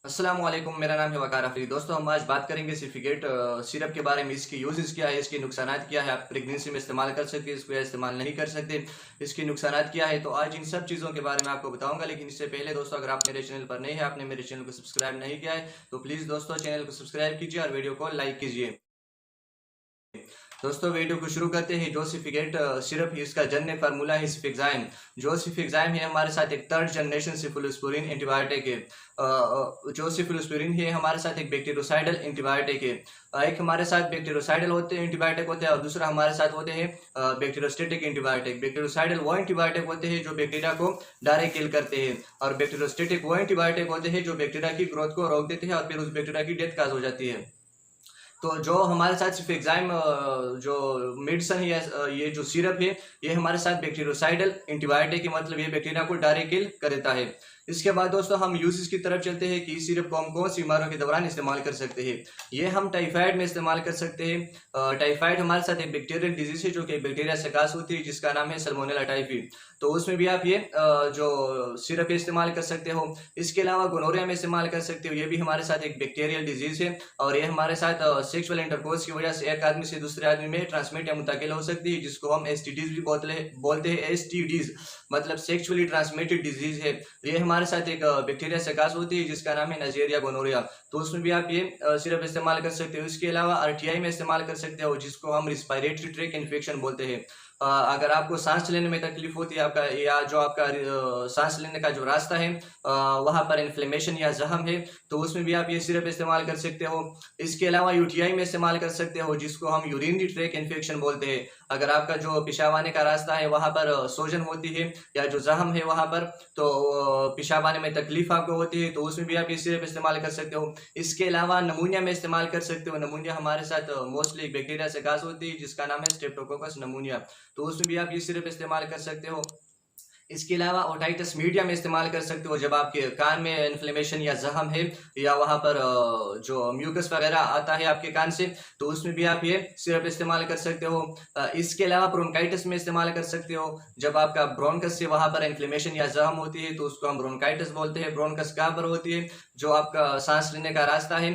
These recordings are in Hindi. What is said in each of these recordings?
अस्सलाम वालेकुम, मेरा नाम है वकार अफरी। दोस्तों, हम आज बात करेंगे सिफिकेट सिरप के बारे में। इसकी यूजेस क्या है, इसके नुकसानात क्या है, आप प्रेगनेंसी में इस्तेमाल कर सकते हैं इसको या इस्तेमाल नहीं कर सकते, इसके नुकसानात क्या है। तो आज इन सब चीज़ों के बारे में आपको बताऊंगा। लेकिन इससे पहले दोस्तों, अगर आप मेरे चैनल पर नए हैं, आपने मेरे चैनल को सब्सक्राइब नहीं किया है, तो प्लीज़ दोस्तों चैनल को सब्सक्राइब कीजिए और वीडियो को लाइक कीजिए। दोस्तों, वीडियो को शुरू करते हैं। जोसिफिकेट सिरप इसका जन्य फार्मूला है सिफिक्साइम। जोसिफिक्साइम है हमारे साथ एक थर्ड जनरेशन सिफिलोस्पोरिन एंटीबायोटिक है। जो सिफिलोस्पोरिन है हमारे साथ एक बैक्टीरियोसाइडल एंटीबायोटिक है। एक हमारे साथ बैक्टीरियोसाइडल होते हैं एंटीबायोटिक होते हैं और दूसरा हमारे साथ होते हैं बैक्टीरियोस्टेटिक एंटीबायोटिक। बैक्टीरियोसाइडल वो एंटीबायोटिक होते हैं जो बैक्टीरिया को डायरेक्ट किल करते हैं, और बैक्टीरियोस्टेटिक वो एंटीबायोटिक होते हैं जो बैक्टीरिया की ग्रोथ को रोक देते हैं और फिर उस बैक्टीरिया की डेथ काज हो जाती है। तो जो हमारे साथ सिर्फ एग्जाम जो मेडिसन है ये जो सिरप है, ये हमारे साथ बैक्टीरियोसाइडल एंटीबायोटिक है, मतलब ये बैक्टीरिया को डायरेक्ट किल कर देता है। इसके बाद दोस्तों हम यूजेस की तरफ चलते हैं कि इस सिरप को हम कौन सी बीमारियों के दौरान इस्तेमाल कर सकते हैं। ये हम टाइफाइड में इस्तेमाल कर सकते हैं। टाइफाइड हमारे साथ एक बैक्टीरियल डिजीज है जो कि बैक्टीरिया से कास होती है, जिसका नाम है सल्मोनेला टाइफी। तो उसमें भी आप ये जो सिरप इस्तेमाल कर सकते हो। इसके अलावा गोनोरिया में इस्तेमाल कर सकते हो, ये भी हमारे साथ एक बैक्टीरियल डिजीज है और ये हमारे साथ सेक्सुअल इंटरकोर्स की वजह से एक आदमी से दूसरे आदमी में ट्रांसमिट या मुंतकिल हो सकती है, जिसको हम एसटीडीज भी बोलते हैं। एसटीडीज मतलब सेक्सुअली ट्रांसमिटेड डिजीज है। ये हमारे साथ एक बैक्टीरिया से कास होती है जिसका नाम है नाइजेरिया गोनोरिया। तो उसमें भी आप ये सिरप इस्तेमाल कर सकते हो। इसके अलावा आरटीआई में इस्तेमाल कर सकते हो, जिसको हम रिस्पायरेटरी ट्रैक इन्फेक्शन बोलते हैं। अगर आपको सांस लेने में तकलीफ होती है आपका, या जो आपका सांस लेने का जो रास्ता है वहां पर इन्फ्लेमेशन या जख्म है, तो उसमें भी आप ये सिरप इस्तेमाल कर सकते हो। इसके अलावा यूटीआई में इस्तेमाल कर सकते हो, जिसको हम यूरिनरी ट्रैक इन्फेक्शन बोलते हैं। अगर आपका जो पेशाब आने का रास्ता है वहां पर सोजन होती है या जो जख्म है वहां पर, तो पेशाब आने में तकलीफ आपको होती है, तो उसमें भी आप ये सिरप इस्तेमाल कर सकते हो। इसके अलावा नमूनिया में इस्तेमाल कर सकते हो। नमूनिया हमारे साथ मोस्टली एक बैक्टीरिया से कास होती है जिसका नाम है स्ट्रेप्टोकोकस नमूनिया। तो उसमें भी आप ये सिरप इस्तेमाल कर सकते हो। इसके अलावा ओटाइटिस मीडिया में इस्तेमाल कर सकते हो, जब आपके कान में इन्फ्लेमेशन या जख्म है या वहाँ पर जो म्यूकस वगैरह आता है आपके कान से, तो उसमें भी आप ये सिरप इस्तेमाल कर सकते हो। इसके अलावा ब्रोंकाइटिस में इस्तेमाल कर सकते हो, जब आपका ब्रोनकस से वहाँ पर इन्फ्लेमेशन या जख्म होती है तो उसको हम ब्रोंकाइटिस बोलते हैं। ब्रोनकस कहाँ पर होती है? जो आपका सांस लेने का रास्ता है,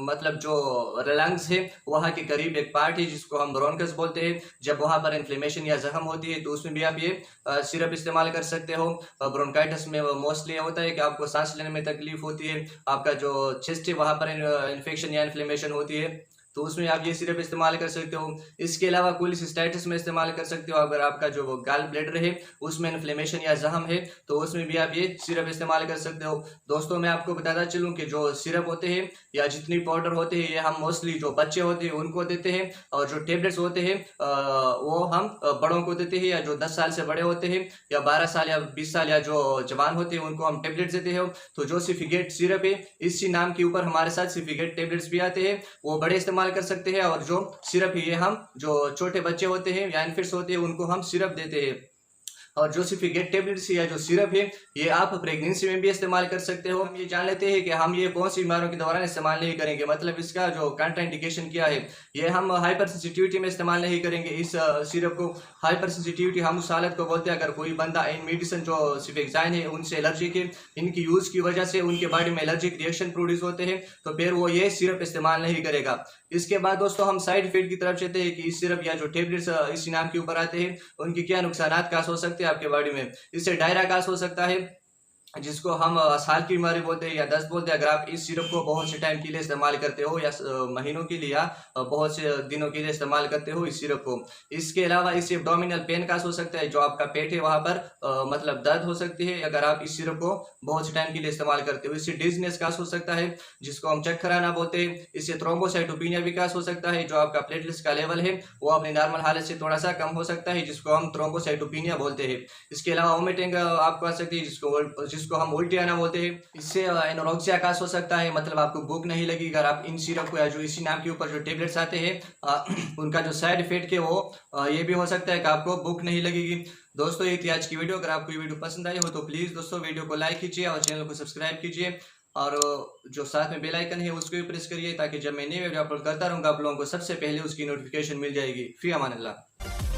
मतलब जो लंग्स है वहाँ के करीब एक पार्ट है जिसको हम ब्रोनकस बोलते हैं। जब वहाँ पर इन्फ्लेमेशन या जख्म होती है तो उसमें भी आप ये सिरप इस्तेमाल कर सकते हो। ब्रोंकाइटिस में मोस्टली होता है कि आपको सांस लेने में तकलीफ होती है, आपका जो चेस्ट है वहाँ पर इन्फेक्शन या इन्फ्लेमेशन होती है, तो उसमें आप ये सिरप इस्तेमाल कर सकते हो। इसके अलावा कोलिसिस्टाइटिस में इस्तेमाल कर सकते हो, अगर आपका जो गाल ब्लैडर है उसमें इन्फ्लेमेशन या जख्म है तो उसमें भी आप ये सिरप इस्तेमाल कर सकते हो। दोस्तों, मैं आपको बताता चलूँ कि जो सिरप होते हैं या जितनी पाउडर होते हैं ये हम मोस्टली जो बच्चे होते हैं उनको देते हैं, और जो टेबलेट्स होते हैं वो हम बड़ों को देते हैं, या जो 10 साल से बड़े होते हैं या 12 साल या 20 साल या जो जवान होते हैं उनको हम टेबलेट्स देते हैं। तो जो सिफिकेट सिरप है, इसी नाम के ऊपर हमारे साथ सिफिकेट टेबलेट्स भी आते हैं, वो बड़े इस्तेमाल कर सकते हैं। और जो सिरप है ये हम जो छोटे बच्चे होते हैं या इन्फेंट्स होते हैं उनको हम सिरप देते हैं। और जो सिफिकेट टेबलेट्स या जो सिरप है ये आप प्रेगनेंसी में भी इस्तेमाल कर सकते हो। हम ये जान लेते हैं कि हम ये कौन सी बीमारियों के दौरान इस्तेमाल नहीं करेंगे, मतलब इसका जो कंट्राइंडिकेशन क्या है। ये हम हाइपर सेंसिटिविटी में इस्तेमाल नहीं करेंगे इस सिरप को। हाइपर सेंसिटिविटी हम उस हालत को बोलते हैं अगर कोई बंदा इन मेडिसिन जो सिफिक्साइन है उनसे एलर्जिक है, इनकी यूज की वजह से उनके बॉडी में एलर्जिक रिएक्शन प्रोड्यूस होते हैं, तो फिर वो ये सिरप इस्तेमाल नहीं करेगा। इसके बाद दोस्तों हम साइड इफेक्ट की तरफ चलते हैं कि इस सिरप या जो टेबलेट्स इसी नाम के ऊपर आते हैं उनकी क्या नुकसान कास हो सकते हैं आपके बॉडी में। इससे डायरिया कास हो सकता है, जिसको हम साल की बीमारी बोलते हैं या दस्त बोलते हैं। अगर आप इस सिरप को बहुत से टाइम के लिए इस्तेमाल करते हो या महीनों के लिए या बहुत से दिनों के लिए इस्तेमाल करते हो इस सिरप को। इसके अलावा इससे एब्डोमिनल पेन कास हो सकता है, जो आपका पेट है वहां पर मतलब दर्द हो सकती है अगर आप इस सिरप को बहुत से टाइम के लिए इस्तेमाल करते हो। इससे डिजनेस कास हो सकता है, जिसको हम चक्कर आना बोलते हैं। इससे थ्रोम्बोसाइटोपिनिया विकास हो सकता है, जो आपका प्लेटलेट्स का लेवल है वो अपनी नॉर्मल हालत से थोड़ा सा कम हो सकता है, जिसको हम थ्रोम्बोसाइटोपिनिया बोलते हैं। इसके अलावा वोमिटिंग आपको आ सकती है, जिसको हम उल्टी आना बोलते हैं। इससे एनोरेक्सिया कास हो सकता है, मतलब आपको भूख नहीं लगेगी अगर आप इन सिरप को या जो इसी नाम के ऊपर जो टेबलेट्स आते हैं उनका जो साइड इफेक्ट है वो ये भी हो सकता है कि आपको भूख नहीं लगेगी। दोस्तों, ये थी आज की वीडियो। अगर आपको ये वीडियो पसंद आई हो तो प्लीज़ दोस्तों वीडियो को लाइक कीजिए और चैनल को सब्सक्राइब कीजिए, और जो साथ में बेल आइकन है उसको भी प्रेस करिए, ताकि जब मैं नई वीडियो अपलोड करता रहूँगा आप लोगों को सबसे पहले उसकी नोटिफिकेशन मिल जाएगी। फी अमान अल्लाह।